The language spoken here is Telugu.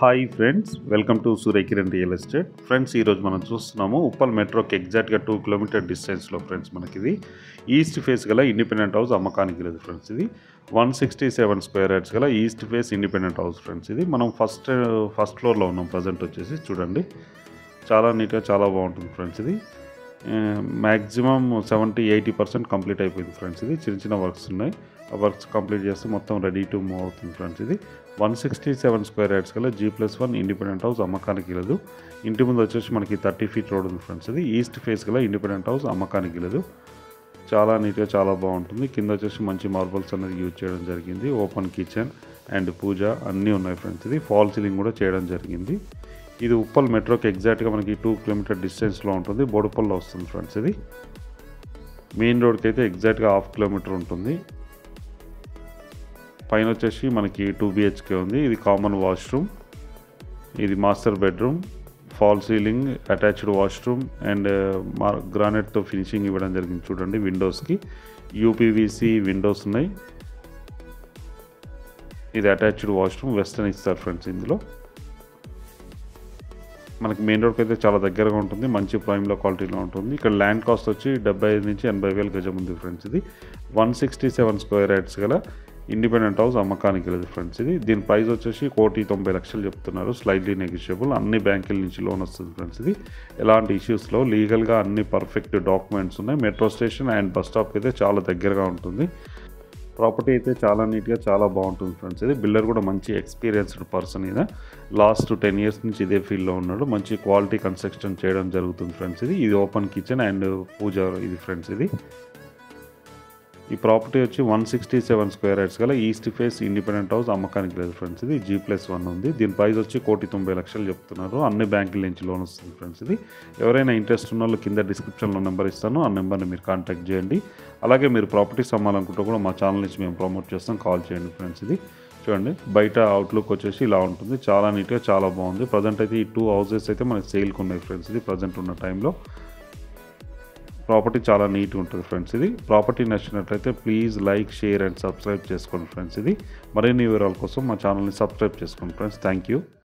Hi friends, welcome to Surya Kiran real estate. Friends, ఈరోజు మనం చూస్తున్నాము ఉప్పల్ మెట్రోకి ఎగ్జాక్ట్గా 2 కిలోమీటర్ డిస్టెన్స్లో ఫ్రెండ్స్ మనకి ఇది ఈస్ట్ ఫేస్ గల ఇండిపెండెంట్ హౌస్ అమ్మకానికి లేదు ఫ్రెండ్స్. ఇది 167 స్క్వేర్ యార్డ్స్ గల east face independent house friends. ఇది మనం ఫస్ట్ ఫ్లోర్లో ఉన్నాం. ప్రజెంట్ వచ్చేసి చూడండి, చాలా నీట్గా చాలా బాగుంటుంది ఫ్రెండ్స్. ఇది మ్యాక్సిమం 70-80% కంప్లీట్ అయిపోయింది ఫ్రెండ్స్. ఇది చిన్న చిన్న వర్క్స్ ఉన్నాయి. ఆ వర్క్స్ కంప్లీట్ చేస్తే మొత్తం రెడీ టు మూవ్ అవుతుంది ఫ్రెండ్స్. ఇది 167 స్క్వేర్ యార్డ్స్ గల G+1 ఇండిపెండెంట్ హౌస్ అమ్మకానికి లేదు. ఇంటి ముందు వచ్చేసి మనకి 30 ఫీట్ రోడ్ ఉంది ఫ్రెండ్స్. ఇది ఈస్ట్ ఫేస్ గల ఇండిపెండెంట్ హౌస్ అమ్మకానికి లేదు. చాలా నీట్గా చాలా బాగుంటుంది. కింద వచ్చేసి మంచి మార్బల్స్ అనేది యూజ్ చేయడం జరిగింది. ఓపెన్ కిచెన్ అండ్ పూజ అన్నీ ఉన్నాయి ఫ్రెండ్స్. ఇది ఫాల్ సీలింగ్ కూడా చేయడం జరిగింది. ఇది ఉప్పల్ మెట్రోకి ఎగ్జాక్ట్గా మనకి 2 కిలోమీటర్ డిస్టెన్స్లో ఉంటుంది. బోడుపల్లో వస్తుంది ఫ్రెండ్స్. ఇది మెయిన్ రోడ్కి అయితే ఎగ్జాక్ట్గా 1/2 కిలోమీటర్ ఉంటుంది. పైన వచ్చేసి మనకి 2 BHK ఉంది. ఇది కామన్ వాష్రూమ్, ఇది master bedroom, fall ceiling, attached washroom and గ్రానైట్తో ఫినిషింగ్ ఇవ్వడం జరిగింది. చూడండి, విండోస్కి UPVC విండోస్ ఉన్నాయి. ఇది అటాచ్డ్ వాష్రూమ్, వెస్టర్న్ ఇస్తారు ఫ్రెండ్స్. ఇందులో మనకి మెయిన్ రోడ్కి అయితే చాలా దగ్గరగా ఉంటుంది. మంచి ప్రైమ్లో క్వాలిటీలో ఉంటుంది. ఇక్కడ ల్యాండ్ కాస్ట్ వచ్చి 75 నుంచి 80 వేల గజం ఉంది ఫ్రెండ్స్. ఇది 167 స్క్వేర్ యార్డ్స్ గల ఇండిపెండెంట్ హౌస్ అమ్మకానికి లేదు ఫ్రెండ్స్. ఇది దీని ప్రైస్ వచ్చేసి 1,90,00,000 చెప్తున్నారు. Slightly negotiable. అన్ని బ్యాంకుల నుంచి లోన్ వస్తుంది ఫ్రెండ్స్. ఇది ఎలాంటి ఇష్యూస్లో లీగల్గా అన్ని పర్ఫెక్ట్ డాక్యుమెంట్స్ ఉన్నాయి. మెట్రో స్టేషన్ అండ్ బస్ స్టాప్కి అయితే చాలా దగ్గరగా ఉంటుంది. ప్రాపర్టీ అయితే చాలా నీట్గా చాలా బాగుంటుంది ఫ్రెండ్స్. ఇది బిల్డర్ కూడా మంచి ఎక్స్పీరియన్స్డ్ పర్సన్. ఇది లాస్ట్ 10 ఇయర్స్ నుంచి ఇదే ఫీల్డ్లో ఉన్నాడు. మంచి క్వాలిటీ కన్స్ట్రక్షన్ చేయడం జరుగుతుంది ఫ్రెండ్స్. ఇది ఓపెన్ కిచెన్ అండ్ పూజ ఇది ఫ్రెండ్స్. ఇది ఈ ప్రాపర్టీ వచ్చి 167 స్క్వేర్ యార్డ్స్ గల ఈస్ట్ ఫేస్ ఇండిపెండెంట్ హౌస్ అమ్మకానికి లేదు ఫ్రెండ్స్. ఇది G+1 ఉంది. దీని ప్రైస్ వచ్చి 1,90,00,000 చెప్తున్నారు. అన్ని బ్యాంకుల నుంచి లోన్ వస్తుంది ఫ్రెండ్స్. ఇది ఎవరైనా ఇంట్రెస్ట్ ఉన్న వాళ్ళు కింద డిస్క్రిప్షన్లో నెంబర్ ఇస్తాను. ఆ నెంబర్ని మీరు కాంటాక్ట్ చేయండి. అలాగే మీరు ప్రాపర్టీస్ అమ్మాలనుకుంటే కూడా మా ఛానల్ నుంచి మేము ప్రమోట్ చేస్తాం. కాల్ చేయండి ఫ్రెండ్స్. ఇది చూడండి, బయట అవుట్లుక్ వచ్చేసి ఇలా ఉంటుంది. చాలా నీట్గా చాలా బాగుంది. ప్రజెంట్ అయితే ఈ 2 హౌసెస్ అయితే మనకి సేల్కి ఉన్నాయి ఫ్రెండ్స్. ఇది ప్రజెంట్ ఉన్న టైంలో ప్రాపర్టీ చాలా నీట్గా ఉంటుంది ఫ్రెండ్స్. ఇది ప్రాపర్టీ నచ్చినట్లయితే please like, share and subscribe చేసుకోండి ఫ్రెండ్స్. ఇది మరిన్ని వివరాల కోసం మా ఛానల్ని సబ్స్క్రైబ్ చేసుకోండి ఫ్రెండ్స్. Thank you.